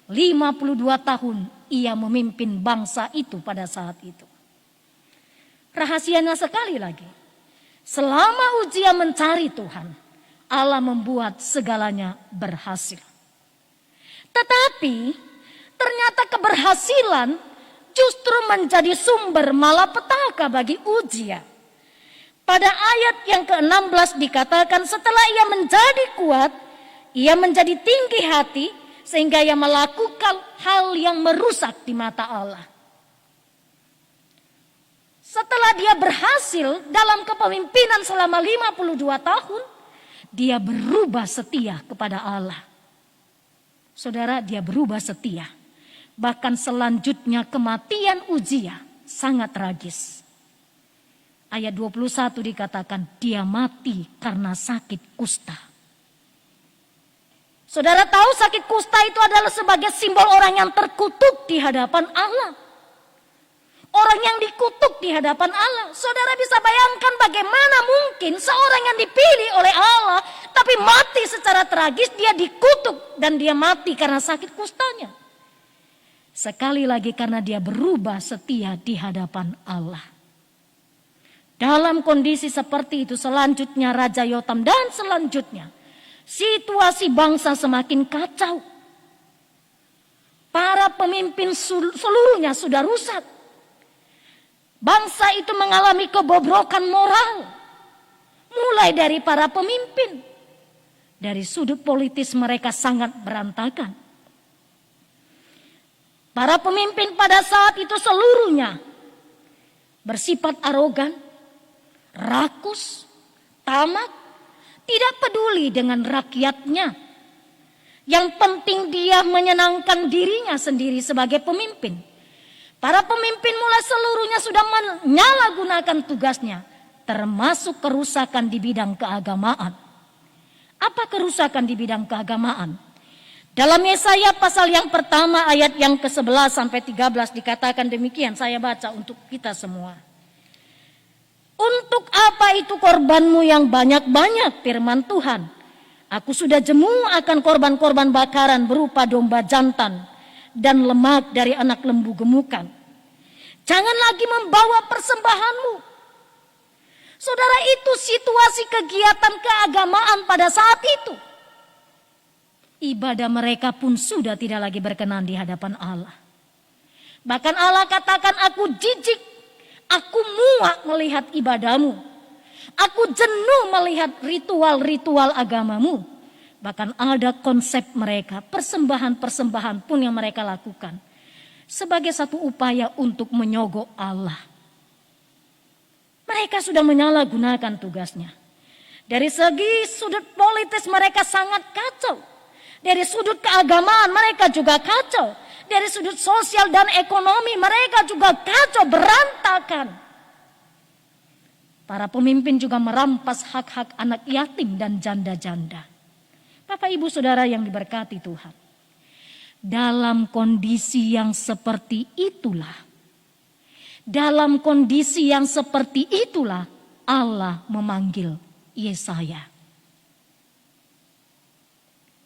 52 tahun ia memimpin bangsa itu pada saat itu. Rahasianya sekali lagi, selama Uzia mencari Tuhan, Allah membuat segalanya berhasil. Tetapi ternyata keberhasilan justru menjadi sumber malapetaka bagi Uzia. Pada ayat yang ke-16 dikatakan setelah ia menjadi kuat, ia menjadi tinggi hati sehingga ia melakukan hal yang merusak di mata Allah. Setelah dia berhasil dalam kepemimpinan selama 52 tahun, dia berubah setia kepada Allah. Saudara, dia berubah setia. Bahkan selanjutnya kematian Uzia sangat tragis. Ayat 21 dikatakan dia mati karena sakit kusta. Saudara tahu sakit kusta itu adalah sebagai simbol orang yang terkutuk di hadapan Allah. Orang yang dikutuk di hadapan Allah. Saudara bisa bayangkan bagaimana mungkin seorang yang dipilih oleh Allah tapi mati secara tragis, dia dikutuk dan dia mati karena sakit kustanya. Sekali lagi karena dia berubah setia di hadapan Allah. Dalam kondisi seperti itu selanjutnya Raja Yotam dan selanjutnya situasi bangsa semakin kacau. Para pemimpin seluruhnya sudah rusak. Bangsa itu mengalami kebobrokan moral. Mulai dari para pemimpin. Dari sudut politis mereka sangat berantakan. Para pemimpin pada saat itu seluruhnya bersifat arogan, rakus, tamak, tidak peduli dengan rakyatnya. Yang penting dia menyenangkan dirinya sendiri sebagai pemimpin. Para pemimpin mulai seluruhnya sudah menyalahgunakan tugasnya, termasuk kerusakan di bidang keagamaan. Apa kerusakan di bidang keagamaan? Dalam Yesaya pasal yang pertama ayat yang ke-11 sampai 13 dikatakan demikian, saya baca untuk kita semua. Untuk apa itu korbanmu yang banyak-banyak, firman Tuhan. Aku sudah jemu akan korban-korban bakaran berupa domba jantan dan lemak dari anak lembu gemukan. Jangan lagi membawa persembahanmu. Saudara, itu situasi kegiatan keagamaan pada saat itu. Ibadah mereka pun sudah tidak lagi berkenan di hadapan Allah. Bahkan Allah katakan, aku jijik, aku muak melihat ibadahmu. Aku jenuh melihat ritual-ritual agamamu. Bahkan ada konsep mereka, persembahan-persembahan pun yang mereka lakukan. Sebagai satu upaya untuk menyogok Allah. Mereka sudah menyalahgunakan tugasnya. Dari segi sudut politis mereka sangat kacau. Dari sudut keagamaan mereka juga kacau. Dari sudut sosial dan ekonomi mereka juga kacau, berantakan. Para pemimpin juga merampas hak-hak anak yatim dan janda-janda. Bapak Ibu Saudara yang diberkati Tuhan. Dalam kondisi yang seperti itulah. Dalam kondisi yang seperti itulah Allah memanggil Yesaya.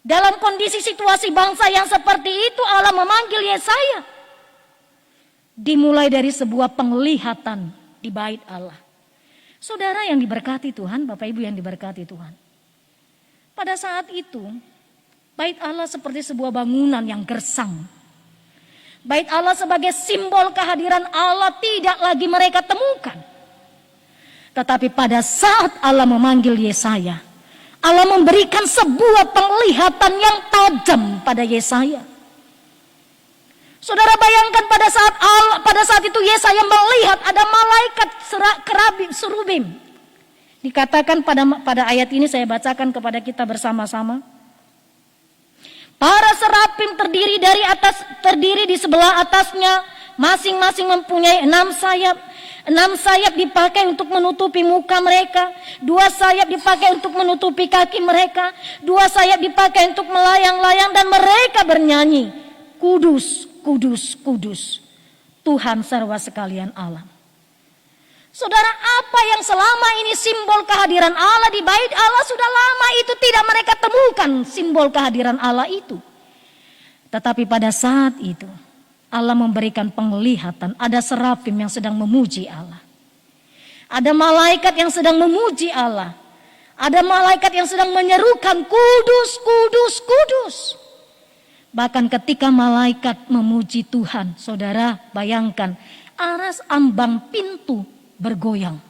Dalam kondisi situasi bangsa yang seperti itu Allah memanggil Yesaya. Dimulai dari sebuah penglihatan di bait Allah. Saudara yang diberkati Tuhan, Bapak Ibu yang diberkati Tuhan. Pada saat itu, bait Allah seperti sebuah bangunan yang gersang. Bait Allah sebagai simbol kehadiran Allah tidak lagi mereka temukan. Tetapi pada saat Allah memanggil Yesaya, Allah memberikan sebuah penglihatan yang tajam pada Yesaya. Saudara bayangkan pada saat itu Yesaya melihat ada malaikat serubim. Dikatakan pada ayat ini saya bacakan kepada kita bersama-sama. Para serafim terdiri di sebelah atasnya, masing-masing mempunyai 6 sayap. 6 sayap dipakai untuk menutupi muka mereka, 2 sayap dipakai untuk menutupi kaki mereka, 2 sayap dipakai untuk melayang-layang dan mereka bernyanyi, Kudus, Kudus, Kudus, Tuhan sarwa sekalian alam. Saudara, apa yang selama ini simbol kehadiran Allah di bait Allah sudah lama itu tidak mereka temukan simbol kehadiran Allah itu. Tetapi pada saat itu Allah memberikan penglihatan, ada serafim yang sedang memuji Allah. Ada malaikat yang sedang memuji Allah. Ada malaikat yang sedang menyerukan Kudus, Kudus, Kudus. Bahkan ketika malaikat memuji Tuhan, saudara bayangkan aras ambang pintu bergoyang.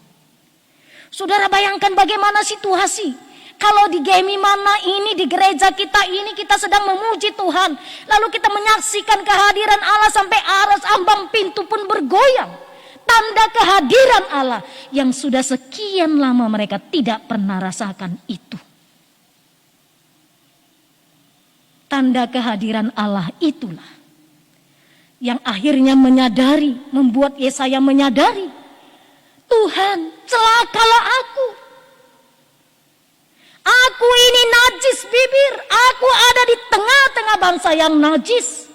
Saudara bayangkan bagaimana situasi Kalau di Gemimana ini, di gereja kita ini, kita sedang memuji Tuhan. Lalu kita menyaksikan kehadiran Allah sampai aras ambang pintu pun bergoyang. Tanda kehadiran Allah yang sudah sekian lama mereka tidak pernah rasakan itu. Tanda kehadiran Allah itulah yang akhirnya menyadari, membuat Yesaya menyadari, Tuhan, celakalah aku. Aku ini najis bibir, aku ada di tengah-tengah bangsa yang najis.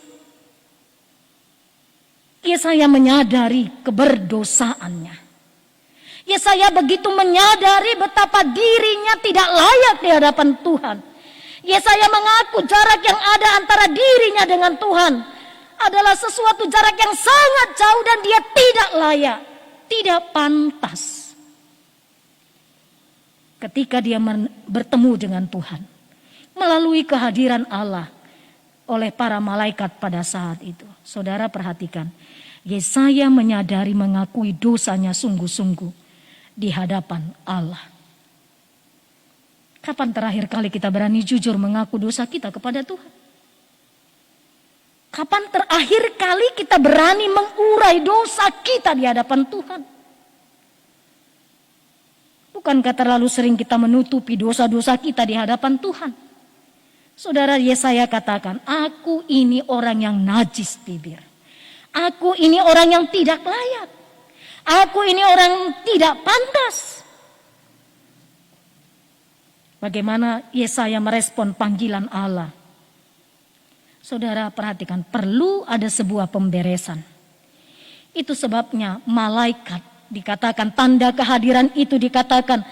Yesaya menyadari keberdosaannya. Yesaya begitu menyadari betapa dirinya tidak layak di hadapan Tuhan. Yesaya mengaku jarak yang ada antara dirinya dengan Tuhan adalah sesuatu jarak yang sangat jauh dan dia tidak layak, tidak pantas. Ketika dia bertemu dengan Tuhan melalui kehadiran Allah oleh para malaikat pada saat itu. Saudara perhatikan, Yesaya menyadari mengakui dosanya sungguh-sungguh di hadapan Allah. Kapan terakhir kali kita berani jujur mengaku dosa kita kepada Tuhan? Kapan terakhir kali kita berani mengurai dosa kita di hadapan Tuhan? Bukankah terlalu sering kita menutupi dosa-dosa kita di hadapan Tuhan? Saudara, Yesaya katakan, aku ini orang yang najis bibir. Aku ini orang yang tidak layak. Aku ini orang yang tidak pantas. Bagaimana Yesaya merespon panggilan Allah? Saudara perhatikan, perlu ada sebuah pemberesan. Itu sebabnya malaikat dikatakan, tanda kehadiran itu dikatakan,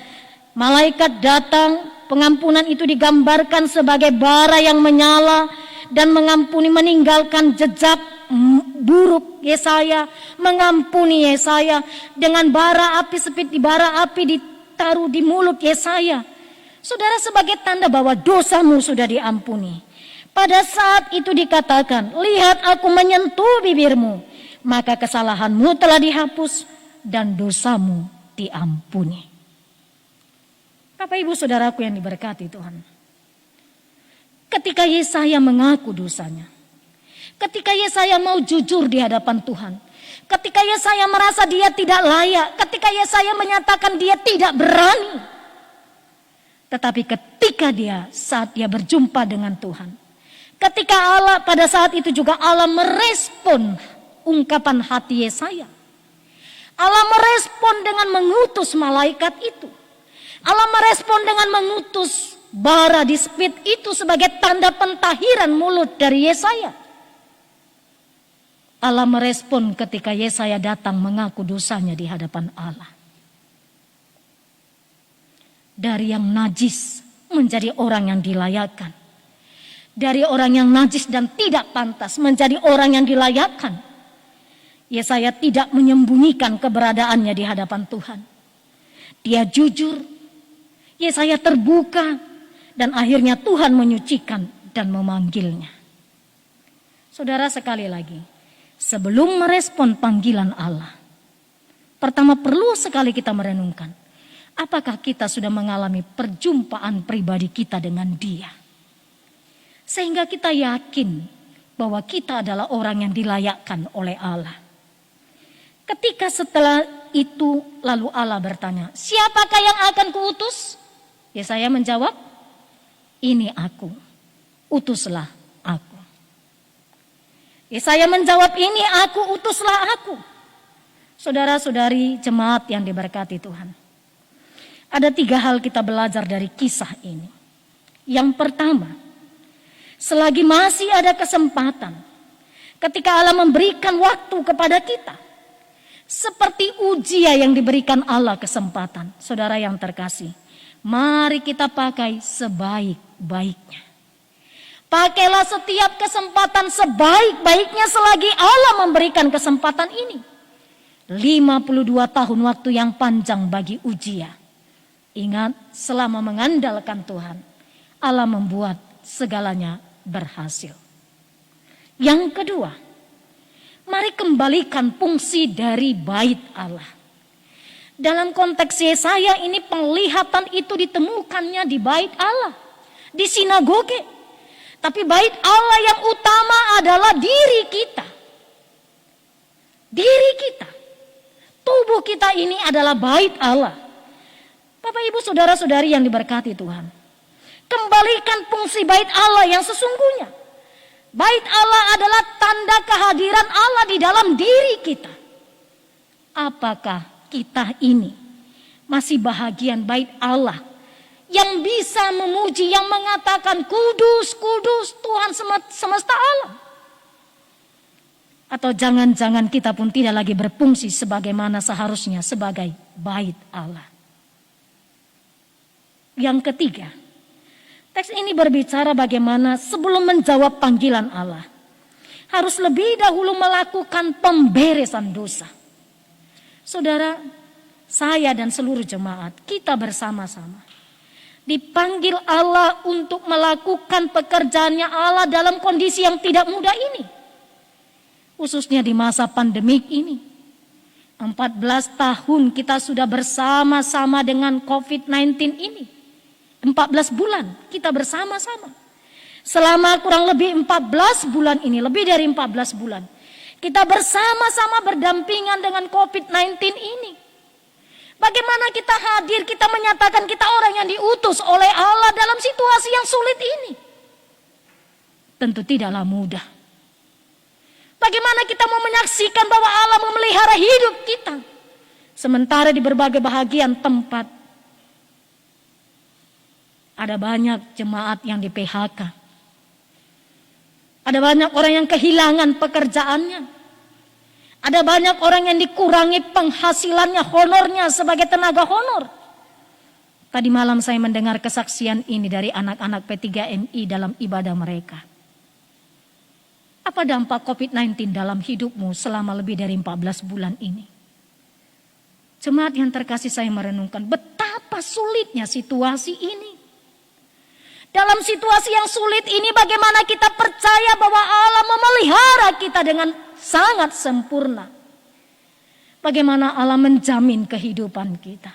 malaikat datang, pengampunan itu digambarkan sebagai bara yang menyala dan mengampuni, meninggalkan jejak buruk Yesaya, mengampuni Yesaya dengan bara api, seperti bara api ditaruh di mulut Yesaya. Saudara, sebagai tanda bahwa dosamu sudah diampuni. Pada saat itu dikatakan, lihat aku menyentuh bibirmu, maka kesalahanmu telah dihapus dan dosamu diampuni. Bapak Ibu Saudaraku yang diberkati Tuhan. Ketika Yesaya mengaku dosanya, ketika Yesaya mau jujur di hadapan Tuhan, ketika Yesaya merasa dia tidak layak, ketika Yesaya menyatakan dia tidak berani, tetapi ketika saat dia berjumpa dengan Tuhan, ketika Allah pada saat itu juga Allah merespon ungkapan hati Yesaya. Allah merespon dengan mengutus malaikat itu. Allah merespon dengan mengutus bara di spit itu sebagai tanda pentahiran mulut dari Yesaya. Allah merespon ketika Yesaya datang mengaku dosanya di hadapan Allah. Dari yang najis menjadi orang yang dilayakkan. Dari orang yang najis dan tidak pantas menjadi orang yang dilayakkan. Yesaya tidak menyembunyikan keberadaannya di hadapan Tuhan. Dia jujur, Yesaya terbuka, dan akhirnya Tuhan menyucikan dan memanggilnya. Saudara, sekali lagi, sebelum merespon panggilan Allah, pertama perlu sekali kita merenungkan, apakah kita sudah mengalami perjumpaan pribadi kita dengan Dia? Sehingga kita yakin bahwa kita adalah orang yang dilayakkan oleh Allah. Ketika setelah itu lalu Allah bertanya, siapakah yang akan kuutus? Yesaya menjawab, ini aku, utuslah aku. Yesaya menjawab, ini aku, utuslah aku. Saudara-saudari jemaat yang diberkati Tuhan. Ada 3 hal kita belajar dari kisah ini. Yang pertama, selagi masih ada kesempatan, ketika Allah memberikan waktu kepada kita, seperti Uzia yang diberikan Allah kesempatan. Saudara yang terkasih, mari kita pakai sebaik-baiknya. Pakailah setiap kesempatan sebaik-baiknya selagi Allah memberikan kesempatan ini. 52 tahun waktu yang panjang bagi Uzia. Ingat, selama mengandalkan Tuhan, Allah membuat segalanya berhasil. Yang kedua, mari kembalikan fungsi dari bait Allah. Dalam konteks Yesaya ini penglihatan itu ditemukannya di bait Allah, di sinagoge. Tapi bait Allah yang utama adalah diri kita. Diri kita. Tubuh kita ini adalah bait Allah. Bapak Ibu saudara-saudari yang diberkati Tuhan. Kembalikan fungsi bait Allah yang sesungguhnya. Bait Allah adalah tanda kehadiran Allah di dalam diri kita. Apakah kita ini masih bahagian bait Allah yang bisa memuji, yang mengatakan kudus, kudus Tuhan semesta alam? Atau jangan-jangan kita pun tidak lagi berfungsi sebagaimana seharusnya sebagai bait Allah? Yang ketiga, teks ini berbicara bagaimana sebelum menjawab panggilan Allah, harus lebih dahulu melakukan pemberesan dosa. Saudara, saya dan seluruh jemaat, kita bersama-sama dipanggil Allah untuk melakukan pekerjaannya Allah dalam kondisi yang tidak mudah ini. Khususnya di masa pandemik ini. 14 tahun kita sudah bersama-sama dengan COVID-19 ini. 14 bulan kita bersama-sama. Selama kurang lebih 14 bulan ini, lebih dari 14 bulan. Kita bersama-sama berdampingan dengan COVID-19 ini. Bagaimana kita hadir, kita menyatakan kita orang yang diutus oleh Allah dalam situasi yang sulit ini. Tentu tidaklah mudah. Bagaimana kita mau menyaksikan bahwa Allah memelihara hidup kita. Sementara di berbagai bahagian tempat ada banyak jemaat yang di PHK. Ada banyak orang yang kehilangan pekerjaannya. Ada banyak orang yang dikurangi penghasilannya, honornya sebagai tenaga honor. Tadi malam saya mendengar kesaksian ini dari anak-anak P3MI dalam ibadah mereka. Apa dampak COVID-19 dalam hidupmu selama lebih dari 14 bulan ini? Jemaat yang terkasih, saya merenungkan betapa sulitnya situasi ini. Dalam situasi yang sulit ini bagaimana kita percaya bahwa Allah memelihara kita dengan sangat sempurna. Bagaimana Allah menjamin kehidupan kita.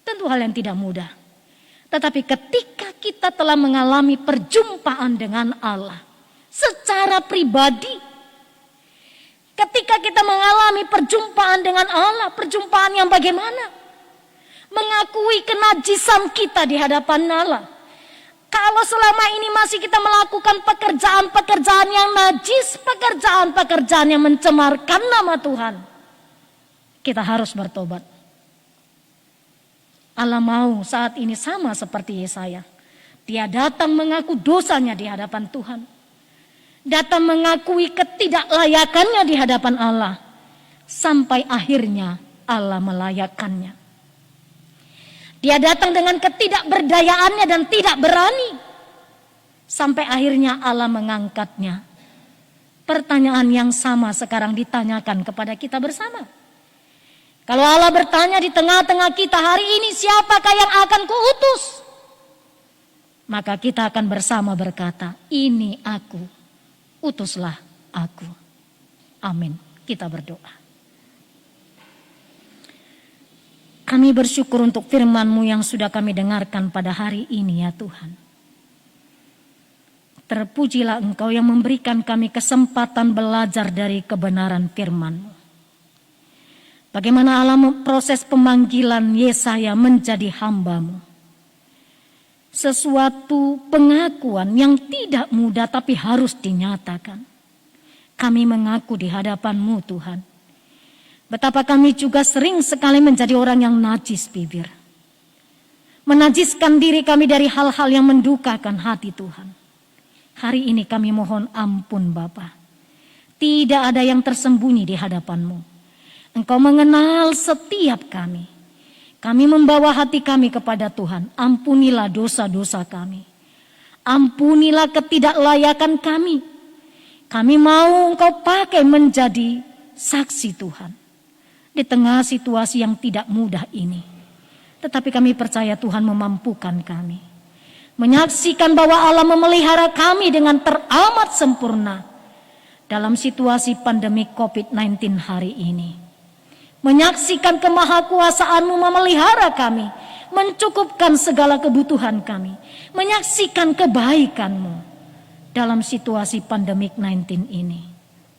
Tentu hal yang tidak mudah. Tetapi ketika kita telah mengalami perjumpaan dengan Allah secara pribadi, ketika kita mengalami perjumpaan dengan Allah, perjumpaan yang bagaimana? Mengakui kenajisan kita di hadapan Allah. Kalau selama ini masih kita melakukan pekerjaan-pekerjaan yang najis, pekerjaan-pekerjaan yang mencemarkan nama Tuhan, kita harus bertobat. Allah mau saat ini sama seperti Yesaya. Dia datang mengaku dosanya di hadapan Tuhan. Datang mengakui ketidaklayakannya di hadapan Allah. Sampai akhirnya Allah melayakkannya. Dia datang dengan ketidakberdayaannya dan tidak berani. Sampai akhirnya Allah mengangkatnya. Pertanyaan yang sama sekarang ditanyakan kepada kita bersama. Kalau Allah bertanya di tengah-tengah kita hari ini, siapakah yang akan kuutus? Maka kita akan bersama berkata, ini aku, utuslah aku. Amin. Kita berdoa. Kami bersyukur untuk firman-Mu yang sudah kami dengarkan pada hari ini ya Tuhan. Terpujilah Engkau yang memberikan kami kesempatan belajar dari kebenaran firman-Mu. Bagaimana Allah proses pemanggilan Yesaya menjadi hamba-Mu. Sesuatu pengakuan yang tidak mudah tapi harus dinyatakan. Kami mengaku di hadapan-Mu Tuhan. Betapa kami juga sering sekali menjadi orang yang najis bibir. Menajiskan diri kami dari hal-hal yang mendukakan hati Tuhan. Hari ini kami mohon ampun Bapa. Tidak ada yang tersembunyi di hadapan-Mu. Engkau mengenal setiap kami. Kami membawa hati kami kepada Tuhan. Ampunilah dosa-dosa kami. Ampunilah ketidaklayakan kami. Kami mau Engkau pakai menjadi saksi Tuhan. Di tengah situasi yang tidak mudah ini. Tetapi kami percaya Tuhan memampukan kami. Menyaksikan bahwa Allah memelihara kami dengan teramat sempurna. Dalam situasi pandemi COVID-19 hari ini. menyaksikan kemahakuasaan-Mu memelihara kami, mencukupkan segala kebutuhan kami, menyaksikan kebaikan-Mu dalam situasi pandemik 19 ini.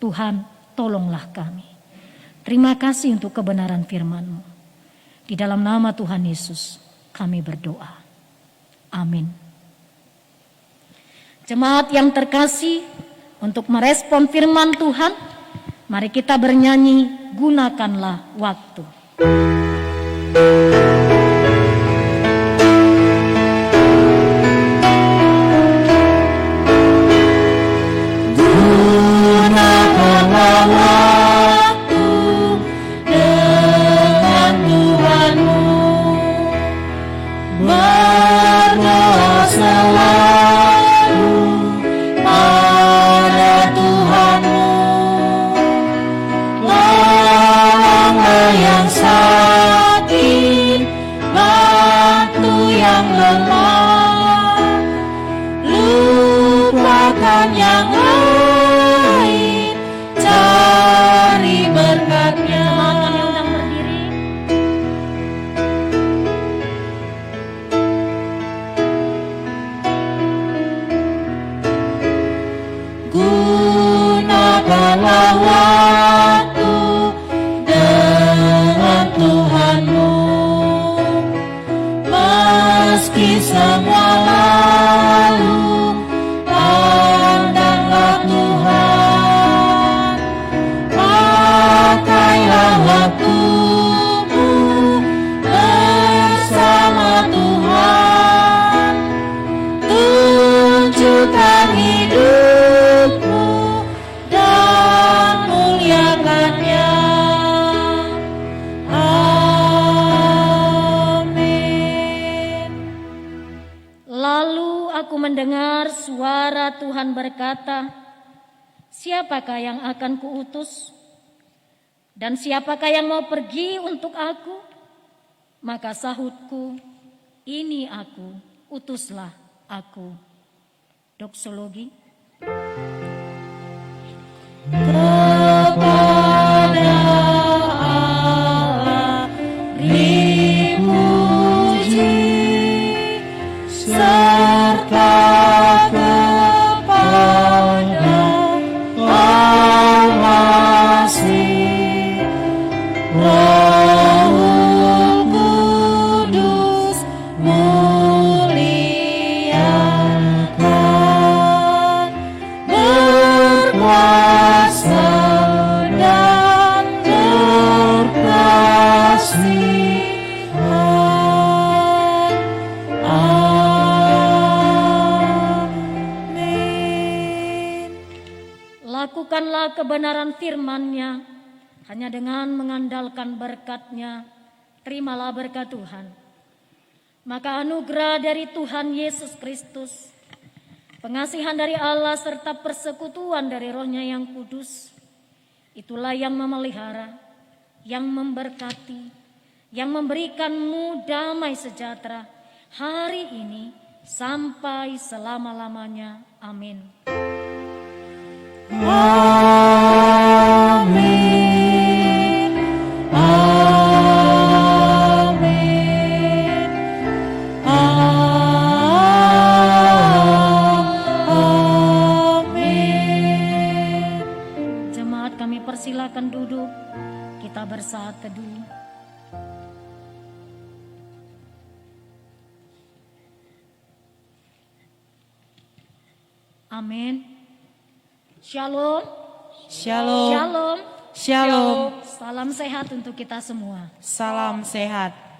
Tuhan, tolonglah kami. Terima kasih untuk kebenaran firman-Mu. Di dalam nama Tuhan Yesus kami berdoa. Amin. Jemaat yang terkasih, untuk merespon firman Tuhan, mari kita bernyanyi, gunakanlah waktu. Gunakanlah waktu dengan Tuhan-Mu, berdoa selalu pada Tuhan-Mu. Tolonglah yang sakit, bantu yang lemah, lupakan yang lain, cari berkat-Nya. Kami undang berdiri. Gunakanlah waktu dengan Tuhan-Mu, meski semua lalu, pandanglah Tuhan. Pakailah waktu-Mu bersama Tuhan, tunjukkan hidup-Mu dan muliakan-Nya. Amin. Lalu aku mendengar suara Tuhan berkata, siapakah yang akan kuutus? Dan siapakah yang mau pergi untuk aku? Maka sahutku, ini aku, utuslah aku. Doksologi. Kepada Allah dipuji, serta kepada Al-Masih, Roh Kudus muliakan, berkuasa dan berkasihan. Amin. Lakukanlah kebenaran firman-Nya, hanya dengan mengandalkan berkat-Nya, terimalah berkat Tuhan. Maka anugerah dari Tuhan Yesus Kristus, pengasihan dari Allah serta persekutuan dari Roh-Nya yang kudus, itulah yang memelihara, yang memberkati, yang memberikanmu damai sejahtera hari ini sampai selama-lamanya. Amin. Amin. Amin. Amin. Jemaat, kami persilakan duduk, kita bersaat teduh. Amin. Shalom. Shalom. Shalom. Shalom. Salam sehat untuk kita semua. Salam sehat.